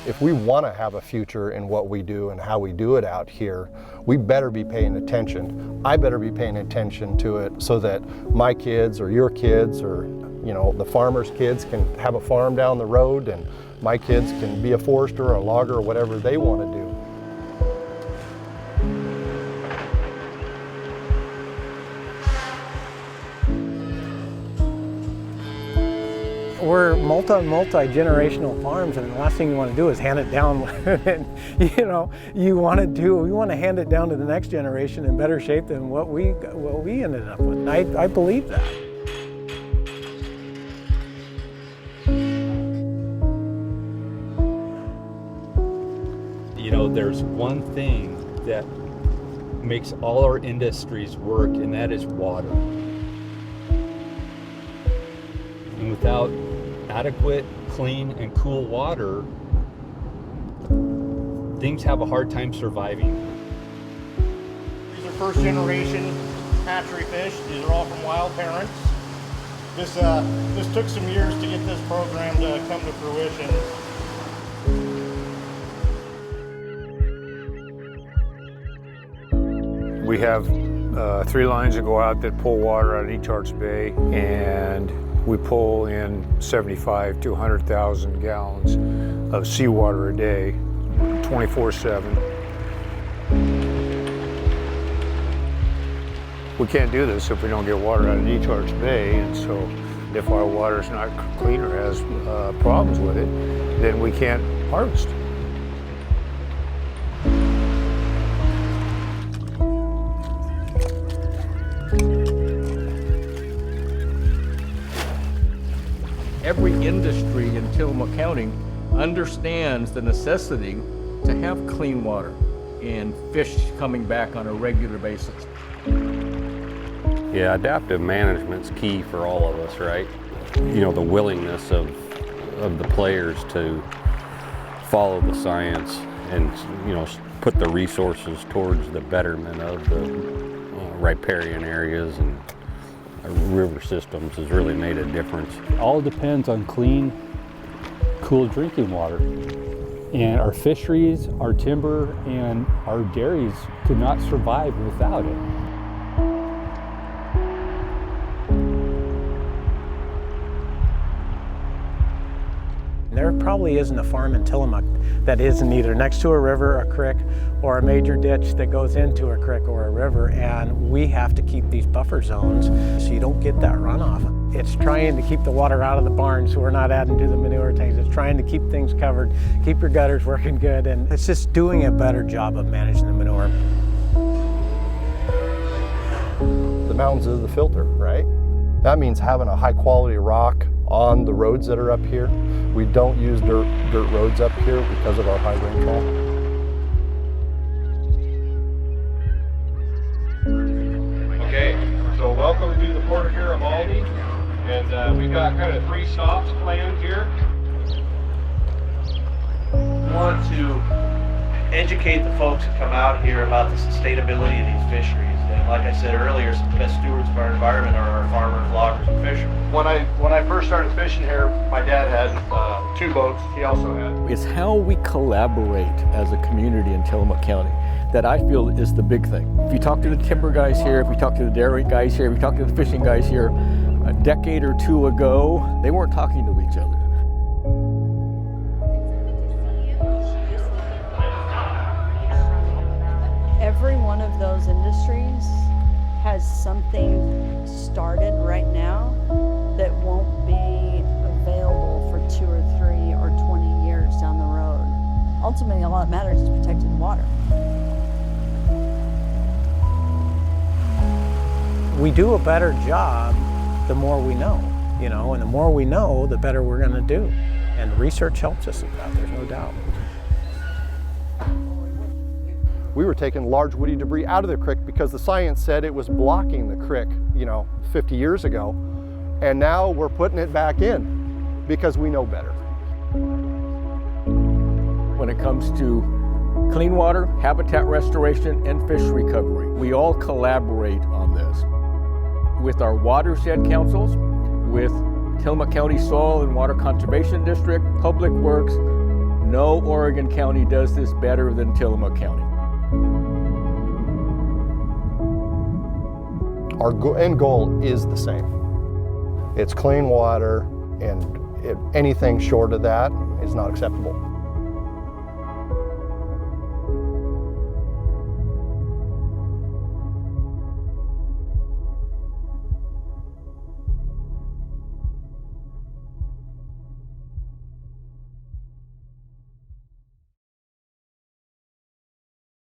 If we want to have a future in what we do and how we do it out here, we better be paying attention. I better be paying attention to it so that my kids or your kids or the farmers' kids can have a farm down the road, and my kids can be a forester or a logger or whatever they want to do. We're multi-generational farms, and the last thing you want to do is hand it down. We want to hand it down to the next generation in better shape than what we ended up with. I believe that. There's one thing that makes all our industries work, and that is water. And without adequate, clean, and cool water, things have a hard time surviving. These are first generation hatchery fish. These are all from wild parents. This took some years to get this program to come to fruition. We have 3 lines that go out that pull water out of each Arts Bay, and we pull in 75 to 100,000 gallons of seawater a day, 24/7. We can't do this if we don't get water out of each Arts Bay, and so if our water's not clean or has problems with it, then we can't harvest. Every industry in Tillamook County understands the necessity to have clean water and fish coming back on a regular basis. Yeah, adaptive management's key for all of us, right? The willingness of the players to follow the science and, put the resources towards the betterment of the riparian areas and river systems has really made a difference. All depends on clean, cool drinking water. And our fisheries, our timber, and our dairies could not survive without it. There probably isn't a farm in Tillamook that isn't either next to a river, a creek, or a major ditch that goes into a creek or a river, and we have to keep these buffer zones so you don't get that runoff. It's trying to keep the water out of the barn so we're not adding to the manure tanks. It's trying to keep things covered, keep your gutters working good, and it's just doing a better job of managing the manure. The mountains are the filter, right? That means having a high quality rock on the roads that are up here. We don't use dirt roads up here because of our high rainfall. Okay, so welcome to the port here of Aldi, and we've got kind of 3 stops planned here. We want to educate the folks that come out here about the sustainability of these fisheries. And like I said earlier, some of the best stewards of our environment are our farmers, loggers, and fishermen. When I first started fishing here, my dad had 2 boats. He also had. It's how we collaborate as a community in Tillamook County that I feel is the big thing. If you talk to the timber guys here, if you talk to the dairy guys here, if you talk to the fishing guys here, a decade or 2 ago, they weren't talking to each other. Every one of those industries has something started right now that won't be available for 2 or 3 or 20 years down the road. Ultimately, all that matters is protecting the water. We do a better job the more we know, and the more we know, the better we're going to do. And research helps us with that, there's no doubt. We were taking large woody debris out of the creek because the science said it was blocking the creek, 50 years ago. And now we're putting it back in because we know better. When it comes to clean water, habitat restoration, and fish recovery, we all collaborate on this. With our watershed councils, with Tillamook County Soil and Water Conservation District, Public Works, No Oregon county does this better than Tillamook County. Our end goal is the same. It's clean water, and anything short of that is not acceptable.